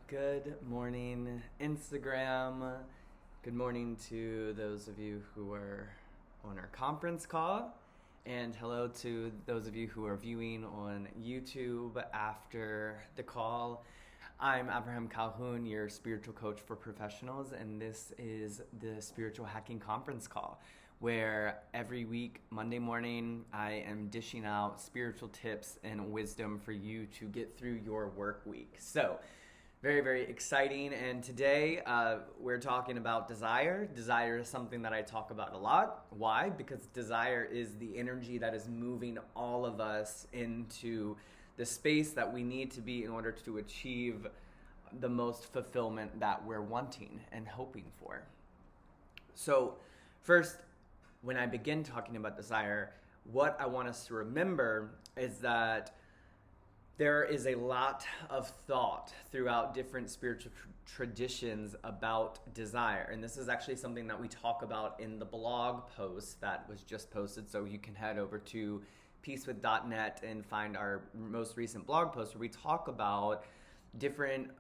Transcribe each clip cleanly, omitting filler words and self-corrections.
Good morning, Instagram. Good morning to those of you who are on our conference call. And hello to those of you who are viewing on YouTube after the call. I'm Abraham Calhoun, your spiritual coach for professionals, and this is the Spiritual Hacking Conference Call, where every week, Monday morning, I am dishing out spiritual tips and wisdom for you to get through your work week. So, very, very exciting. And today we're talking about desire. Desire is something that I talk about a lot. Why? Because desire is the energy that is moving all of us into the space that we need to be in order to achieve the most fulfillment that we're wanting and hoping for. So first, when I begin talking about desire, what I want us to remember is that there is a lot of thought throughout different spiritual traditions about desire. And this is actually something that we talk about in the blog post that was just posted. So you can head over to peacewith.net and find our most recent blog post where we talk about different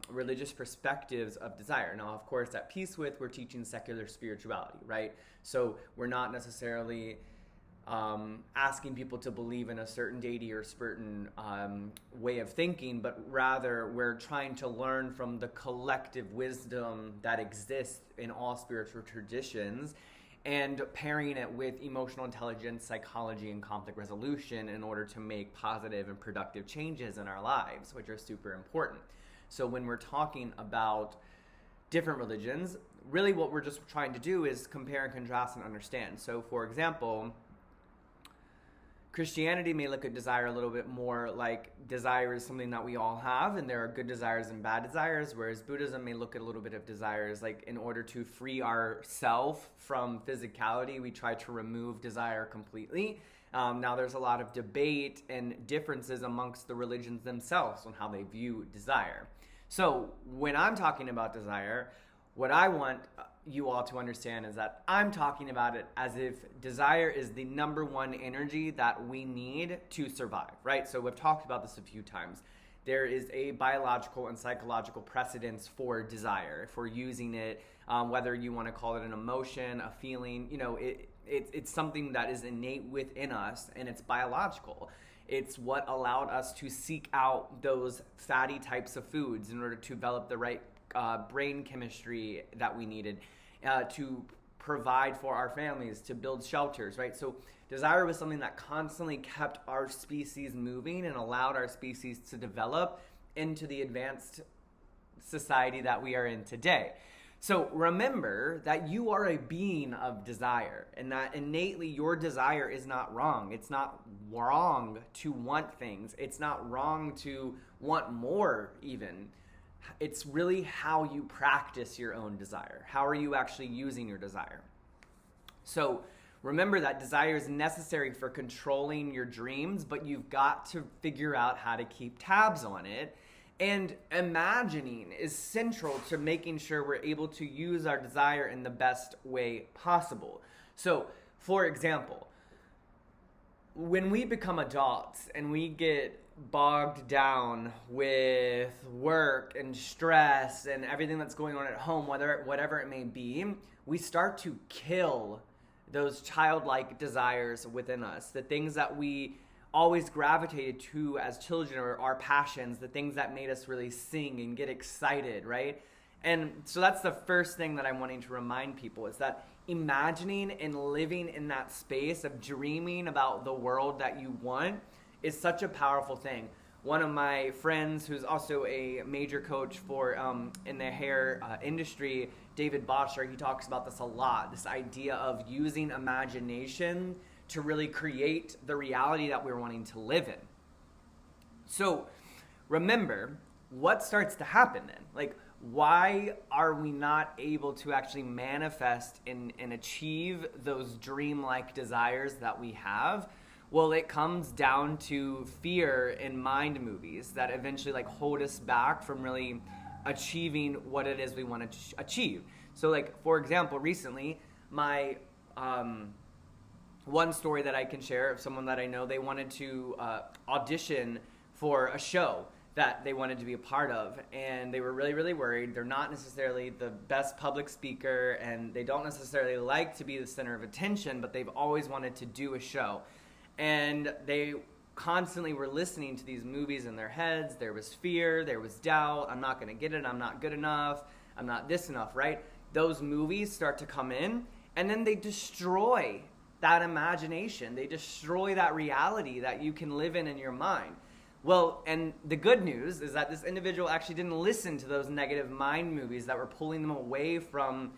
religious perspectives of desire. Now, of course, at Peace With, we're teaching secular spirituality, right? So we're not necessarily asking people to believe in a certain deity or a certain way of thinking, but rather we're trying to learn from the collective wisdom that exists in all spiritual traditions and pairing it with emotional intelligence, psychology, and conflict resolution in order to make positive and productive changes in our lives, which are super important. So when we're talking about different religions, really what we're just trying to do is compare and contrast and understand. So for example, Christianity may look at desire a little bit more like desire is something that we all have, and there are good desires and bad desires, whereas Buddhism may look at a little bit of desires like in order to free ourself from physicality, we try to remove desire completely. Now there's a lot of debate and differences amongst the religions themselves on how they view desire. So when I'm talking about desire, what I want you all to understand is that I'm talking about it as if desire is the number one energy that we need to survive, right? So we've talked about this a few times. There is a biological and psychological precedence for desire, for using it, whether you want to call it an emotion, a feeling, it's something that is innate within us, and it's biological. It's what allowed us to seek out those fatty types of foods in order to develop the right brain chemistry that we needed to provide for our families, to build shelters, right? So desire was something that constantly kept our species moving and allowed our species to develop into the advanced society that we are in today. So remember that you are a being of desire, and that innately your desire is not wrong. It's not wrong to want things. It's not wrong to want more even. It's really how you practice your own desire. How are you actually using your desire? So remember that desire is necessary for controlling your dreams, but you've got to figure out how to keep tabs on it. And imagining is central to making sure we're able to use our desire in the best way possible. So, for example, when we become adults and we get bogged down with work and stress and everything that's going on at home, whatever it may be, we start to kill those childlike desires within us, the things that we always gravitated to as children, or our passions, the things that made us really sing and get excited, right? And so that's the first thing that I'm wanting to remind people, is that imagining and living in that space of dreaming about the world that you want is such a powerful thing. One of my friends who's also a major coach for in the hair industry, David Bosher, he talks about this a lot, this idea of using imagination to really create the reality that we're wanting to live in. So remember, what starts to happen then? Like, why are we not able to actually manifest and achieve those dreamlike desires that we have? Well, it comes down to fear and mind movies that eventually hold us back from really achieving what it is we want to achieve. So for example, recently, my one story that I can share of someone that I know, they wanted to audition for a show that they wanted to be a part of, and they were really, really worried. They're not necessarily the best public speaker, and they don't necessarily like to be the center of attention, but they've always wanted to do a show. And they constantly were listening to these movies in their heads. There was fear, there was doubt. I'm not going to get it. I'm not good enough. I'm not this enough, right? Those movies start to come in, and then they destroy that imagination. They destroy that reality that you can live in your mind. Well, and the good news is that this individual actually didn't listen to those negative mind movies that were pulling them away from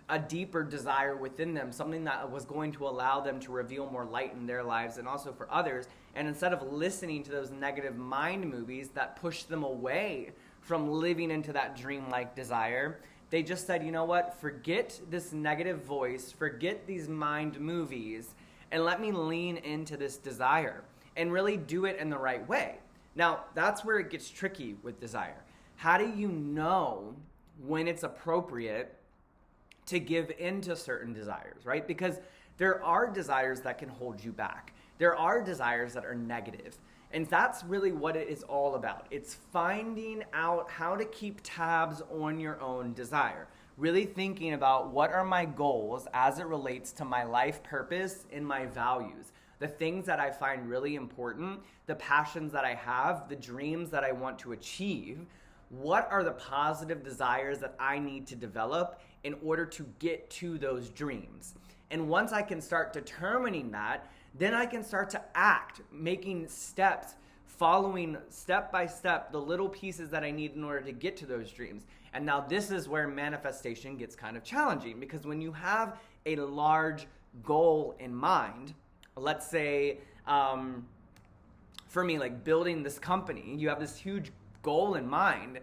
a deeper desire within them, something that was going to allow them to reveal more light in their lives and also for others. And instead of listening to those negative mind movies that push them away from living into that dreamlike desire, they just said, you know what, forget this negative voice, forget these mind movies, and let me lean into this desire and really do it in the right way. Now, that's where it gets tricky with desire. How do you know when it's appropriate to give into certain desires, right? Because there are desires that can hold you back. There are desires that are negative. And that's really what it is all about. It's finding out how to keep tabs on your own desire. Really thinking about what are my goals as it relates to my life purpose and my values. The things that I find really important, the passions that I have, the dreams that I want to achieve. What are the positive desires that I need to develop in order to get to those dreams? And once I can start determining that, then I can start to act, making steps, following step by step the little pieces that I need in order to get to those dreams. And now this is where manifestation gets kind of challenging, because when you have a large goal in mind, let's say for me, like building this company, you have this huge goal in mind.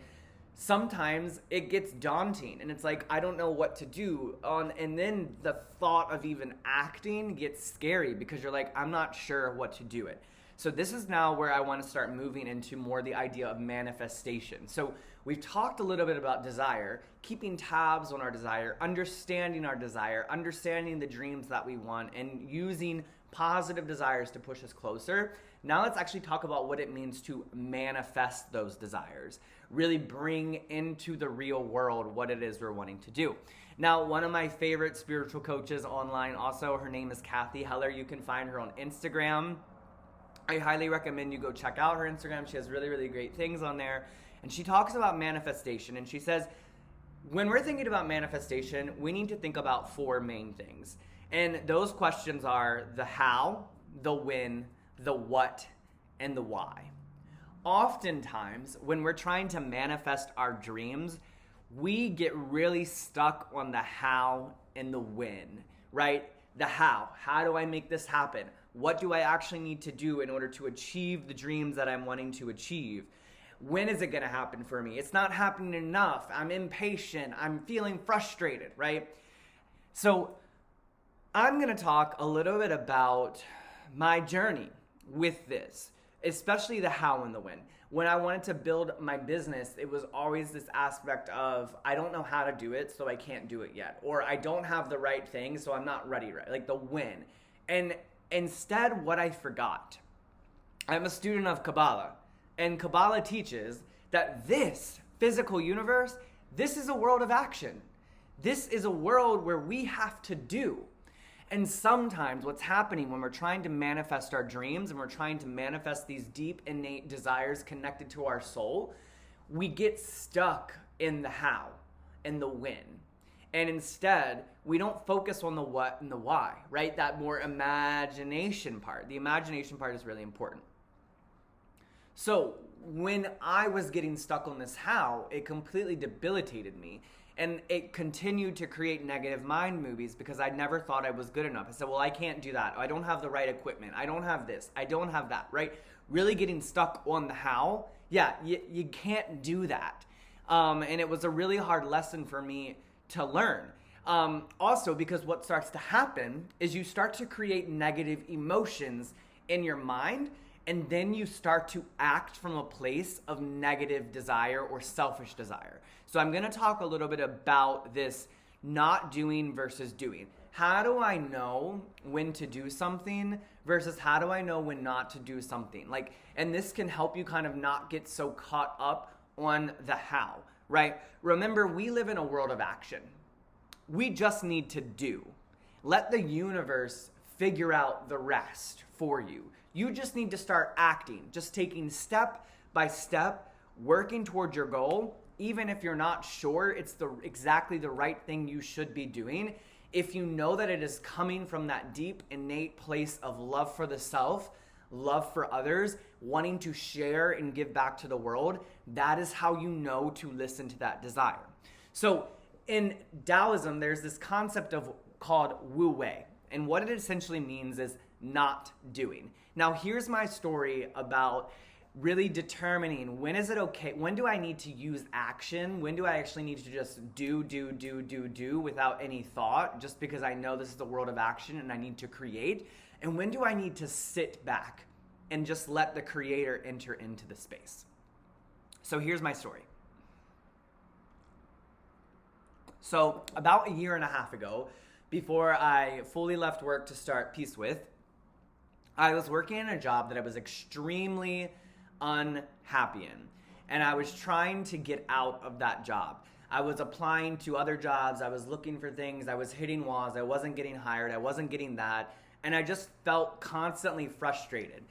Sometimes it gets daunting and it's like, I don't know what to do. And then the thought of even acting gets scary because you're like, I'm not sure what to do it. So this is now where I want to start moving into more the idea of manifestation. So we've talked a little bit about desire, keeping tabs on our desire, understanding our desire, understanding the dreams that we want, and using positive desires to push us closer. Now let's actually talk about what it means to manifest those desires. Really bring into the real world what it is we're wanting to do. Now, one of my favorite spiritual coaches online also, her name is Kathy Heller. You can find her on Instagram. I highly recommend you go check out her Instagram. She has really, really great things on there. And she talks about manifestation, and she says, when we're thinking about manifestation, we need to think about four main things. And those questions are the how, the when, the what, and the why. Oftentimes, when we're trying to manifest our dreams, we get really stuck on the how and the when, right? The how. How do I make this happen? What do I actually need to do in order to achieve the dreams that I'm wanting to achieve? When is it going to happen for me? It's not happening enough. I'm impatient. I'm feeling frustrated, right? So I'm going to talk a little bit about my journey with this, especially the how and the when. When I wanted to build my business, it was always this aspect of, I don't know how to do it, so I can't do it yet. Or I don't have the right thing, so I'm not ready, right? Like the when. And instead, what I forgot, I'm a student of Kabbalah. And Kabbalah teaches that this physical universe, this is a world of action. This is a world where we have to do. And sometimes what's happening when we're trying to manifest our dreams and we're trying to manifest these deep innate desires connected to our soul, we get stuck in the how and the when. And instead, we don't focus on the what and the why, right? That more imagination part. The imagination part is really important. So when I was getting stuck on this how, it completely debilitated me. And it continued to create negative mind movies because I never thought I was good enough. I said, well, I can't do that. I don't have the right equipment. I don't have this. I don't have that, right? Really getting stuck on the how. Yeah, you can't do that. And it was a really hard lesson for me to learn. Also, because what starts to happen is you start to create negative emotions in your mind, and then you start to act from a place of negative desire or selfish desire. So I'm going to talk a little bit about this not doing versus doing. how do I know when to do something versus how do I know when not to do something? Like, and this can help you kind of not get so caught up on the how, right? Remember, we live in a world of action. We just need to do. Let the universe figure out the rest for you. You just need to start acting, just taking step by step, working towards your goal, even if you're not sure it's exactly the right thing you should be doing. If you know that it is coming from that deep, innate place of love for the self, love for others, wanting to share and give back to the world, that is how you know to listen to that desire. So in Taoism, there's this concept called Wu Wei. And what it essentially means is not doing. Now, here's my story about really determining when is it okay, when do I need to use action, when do I actually need to just do without any thought, just because I know this is the world of action and I need to create, and when do I need to sit back and just let the creator enter into the space. So here's my story. So about a year and a half ago, before I fully left work to start Peace With, I was working in a job that I was extremely unhappy in. And I was trying to get out of that job. I was applying to other jobs. I was looking for things. I was hitting walls. I wasn't getting hired. I wasn't getting that. And I just felt constantly frustrated.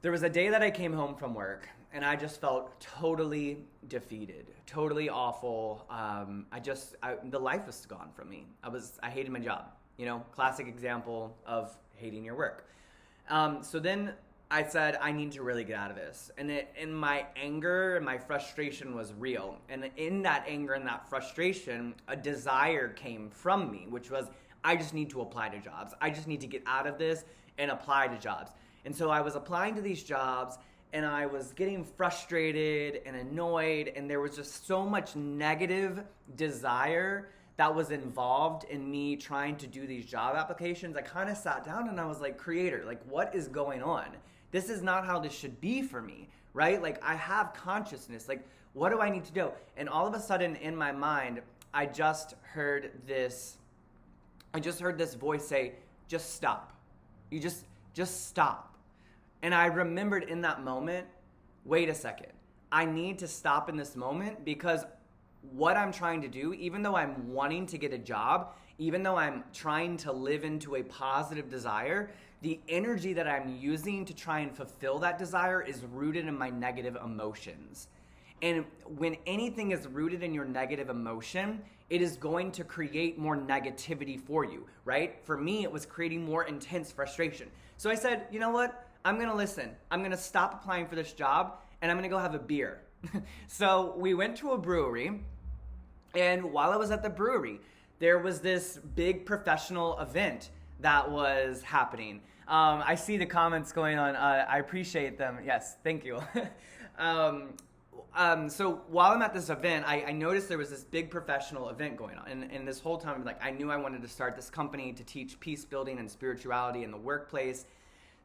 There was a day that I came home from work and I just felt totally defeated, totally awful. The life was gone from me. I hated my job. Classic example of hating your work. So then I said, I need to really get out of this. And my anger and my frustration was real. And in that anger and that frustration, a desire came from me, which was, I just need to apply to jobs. I just need to get out of this and apply to jobs. And so I was applying to these jobs and I was getting frustrated and annoyed. And there was just so much negative desire that was involved in me trying to do these job applications. I kind of sat down and I was like, creator, like, what is going on? This is not how this should be for me, right? Like, I have consciousness. Like, what do I need to do? And all of a sudden in my mind, I just heard this voice say, just stop. You just stop. And I remembered in that moment, wait a second. I need to stop in this moment because what I'm trying to do, even though I'm wanting to get a job, even though I'm trying to live into a positive desire, the energy that I'm using to try and fulfill that desire is rooted in my negative emotions. And when anything is rooted in your negative emotion, it is going to create more negativity for you, right? For me, it was creating more intense frustration. So I said, you know what? I'm going to listen. I'm going to stop applying for this job and I'm going to go have a beer. So we went to a brewery, and while I was at the brewery, there was this big professional event that was happening. I see the comments going on. I appreciate them. Yes, thank you. So while I'm at this event, I noticed there was this big professional event going on. And this whole time, I knew I wanted to start this company to teach peace building and spirituality in the workplace.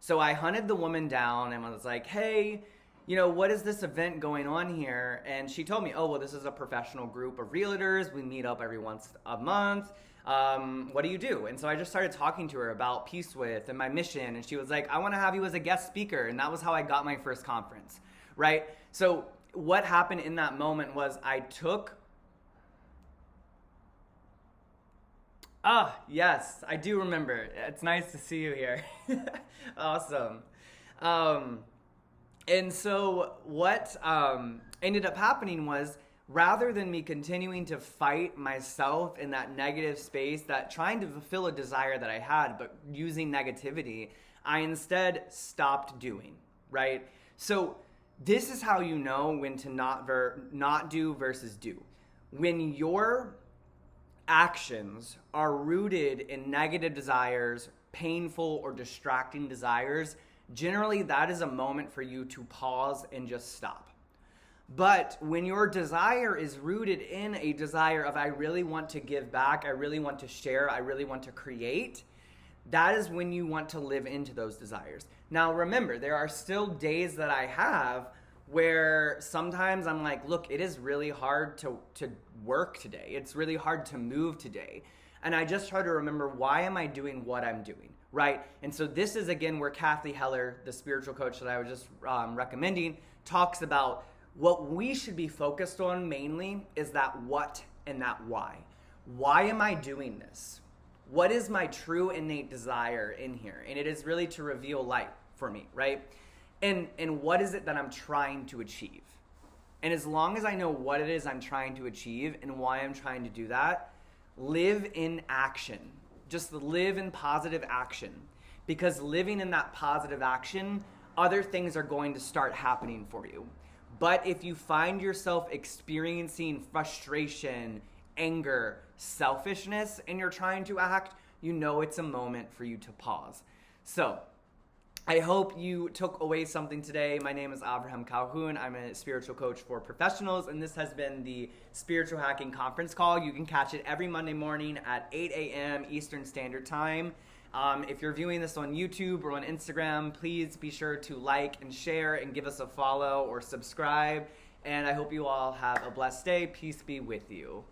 So I hunted the woman down and I was like, hey, what is this event going on here? And she told me, oh, well, this is a professional group of realtors. We meet up every once a month. What do you do? And so I just started talking to her about Peace With and my mission. And she was like, I want to have you as a guest speaker. And that was how I got my first conference, right? So what happened in that moment was yes, I do remember. It's nice to see you here. Awesome. And so what ended up happening was, rather than me continuing to fight myself in that negative space, that trying to fulfill a desire that I had, but using negativity, I instead stopped doing, right? So this is how you know when to not do versus do. When your actions are rooted in negative desires, painful or distracting desires, generally that is a moment for you to pause and just stop. But when your desire is rooted in a desire of, I really want to give back, I really want to share, I really want to create, that is when you want to live into those desires. Now remember, there are still days that I have where sometimes I'm like, look, it is really hard to work today. It's really hard to move today. And I just try to remember, why am I doing what I'm doing, right? And so this is, again, where Kathy Heller, the spiritual coach that I was just recommending, talks about what we should be focused on mainly is that what and that why. Why am I doing this? What is my true innate desire in here? And it is really to reveal light for me, right? And what is it that I'm trying to achieve? And as long as I know what it is I'm trying to achieve and why I'm trying to do that, live in action. Just live in positive action. Because living in that positive action, other things are going to start happening for you. But if you find yourself experiencing frustration, anger, selfishness, and you're trying to act, you know it's a moment for you to pause. So, I hope you took away something today. My name is Abraham Calhoun. I'm a spiritual coach for professionals, and this has been the Spiritual Hacking Conference Call. You can catch it every Monday morning at 8 a.m. Eastern Standard Time. If you're viewing this on YouTube or on Instagram, please be sure to like and share and give us a follow or subscribe. And I hope you all have a blessed day. Peace be with you.